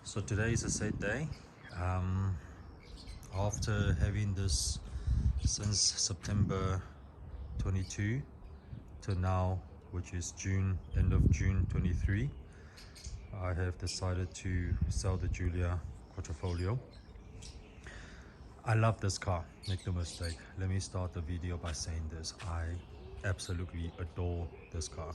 So today is a sad day. After having this since September 22 to now, which is June, end of June 23, I have decided to sell the Giulia Quadrifoglio. I love this car, make no mistake. Let me start the video by saying this. I absolutely adore this car.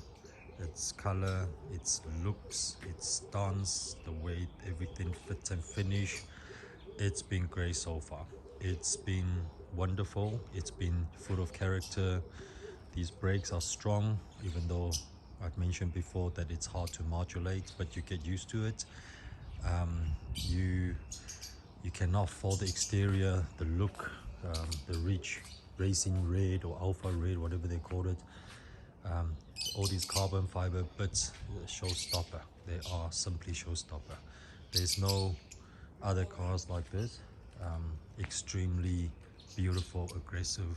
Its color, its looks, its stance, the way everything fits and finish. It's been great so far. It's been wonderful. It's been full of character. These brakes are strong, even though I've mentioned before that it's hard to modulate, but you get used to it. You cannot fault the exterior, the look, the rich racing red or Alfa red, whatever they call it. All these carbon fiber bits, showstopper. They are simply showstopper. There's no other cars like this. Extremely beautiful, aggressive,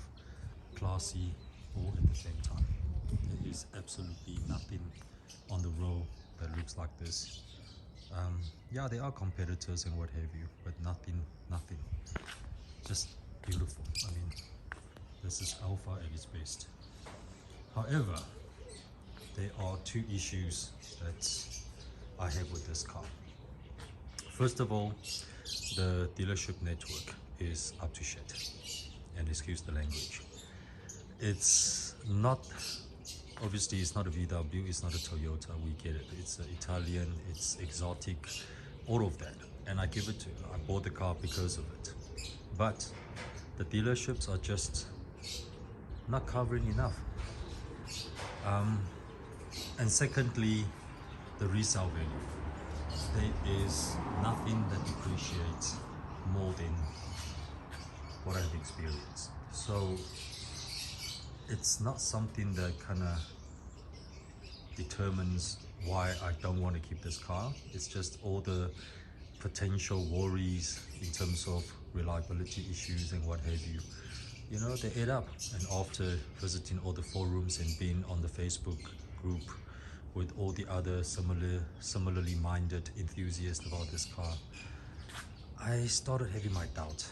classy, all at the same time. There is absolutely nothing on the road that looks like this. Yeah, there are competitors and what have you, but nothing, just beautiful. I mean, this is Alfa at its best. However, there are two issues that I have with this car. First of all, the dealership network is up to shit, and excuse the language. It's not, obviously it's not a VW, it's not a Toyota, we get it. It's Italian, it's exotic, all of that, and I give it to her. I bought the car because of it. But the dealerships are just not covering enough. And secondly, the resale value. There is nothing that depreciates more than what I've experienced. So it's not something that kind of determines why I don't want to keep this car. It's just all the potential worries in terms of reliability issues and what have you. You know, they add up. And after visiting all the forums and being on the Facebook group with all the other similarly minded enthusiasts about this car, I started having my doubt.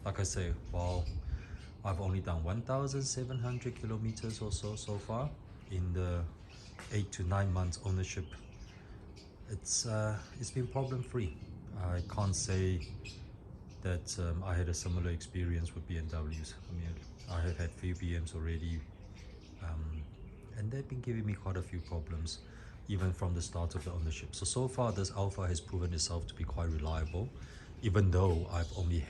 Like I say, while I've only done 1,700 kilometers or so far in the 8 to 9 months ownership, it's been problem free. I can't say that I had a similar experience with BMWs. I mean, I have had few BMs already, and they've been giving me quite a few problems even from the start of the ownership. So far this Alfa has proven itself to be quite reliable, even though I've only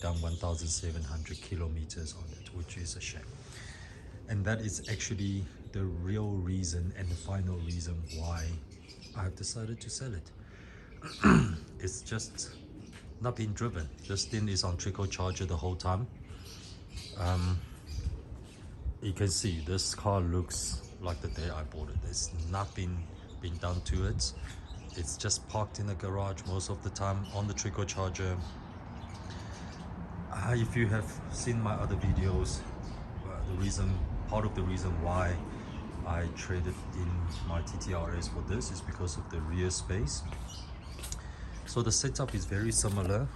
done 1,700 kilometers on it, which is a shame. And that is actually the real reason and the final reason why I've decided to sell it. It's just not being driven. This thing is on trickle charger the whole time. You can see this car looks like the day I bought it. There's nothing been done to it. It's just parked in the garage most of the time on the trickle charger. If you have seen my other videos, part of the reason why I traded in my TTRS for this is because of the rear space. So the setup is very similar.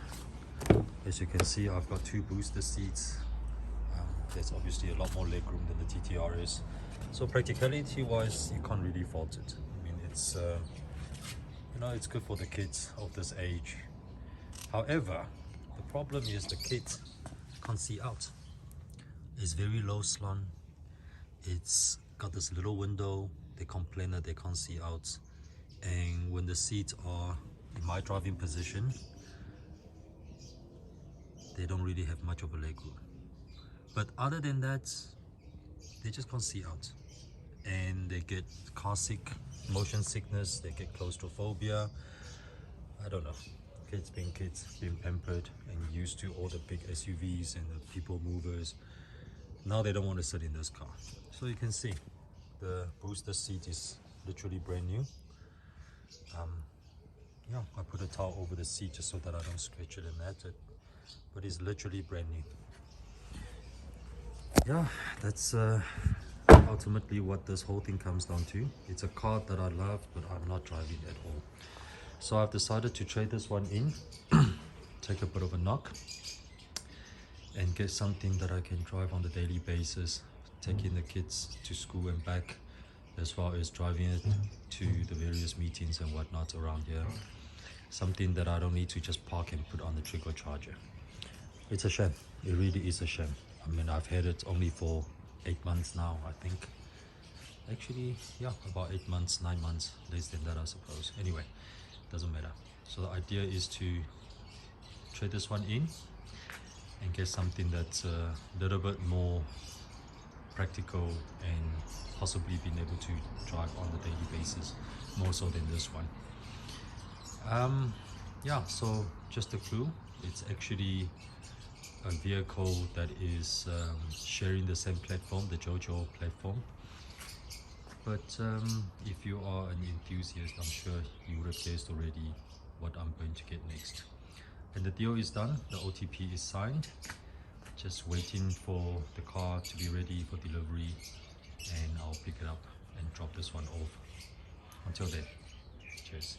As you can see, I've got two booster seats. There's obviously a lot more legroom than the TTRS. So practicality wise, you can't really fault it. I mean, it's you know, it's good for the kids of this age. However, the problem is the kids can't see out. It's very low slung. It's got this little window. They complain that they can't see out. And when the seats are in my driving position, they don't really have much of a leg room. But other than that, they just can't see out. And they get car sick, motion sickness, they get claustrophobia. I don't know. Kids being pampered and used to all the big SUVs and the people movers. Now they don't want to sit in this car. So you can see the booster seat is literally brand new. Yeah, I put a towel over the seat just so that I don't scratch it and mat it, but it's literally brand new. Yeah, that's ultimately what this whole thing comes down to. It's a car that I love, but I'm not driving at all. So I've decided to trade this one in, take a bit of a knock, and get something that I can drive on a daily basis, taking the kids to school and back, as well as driving it to the various meetings and whatnot around here. Something that I don't need to just park and put on the trigger charger. It's a shame. It really is a shame. I mean, I've had it only for 8 months now, I think. Actually, yeah, about 8 months, 9 months, less than that, I suppose. Anyway, doesn't matter. So the idea is to trade this one in and get something that's a little bit more practical and possibly being able to drive on a daily basis, more so than this one. Yeah, so just a clue, it's actually a vehicle that is sharing the same platform, the Jojo platform. But if you are an enthusiast, I'm sure you would have guessed already what I'm going to get next. And the deal is done, the OTP is signed, just waiting for the car to be ready for delivery, and I'll pick it up and drop this one off. Until then, cheers.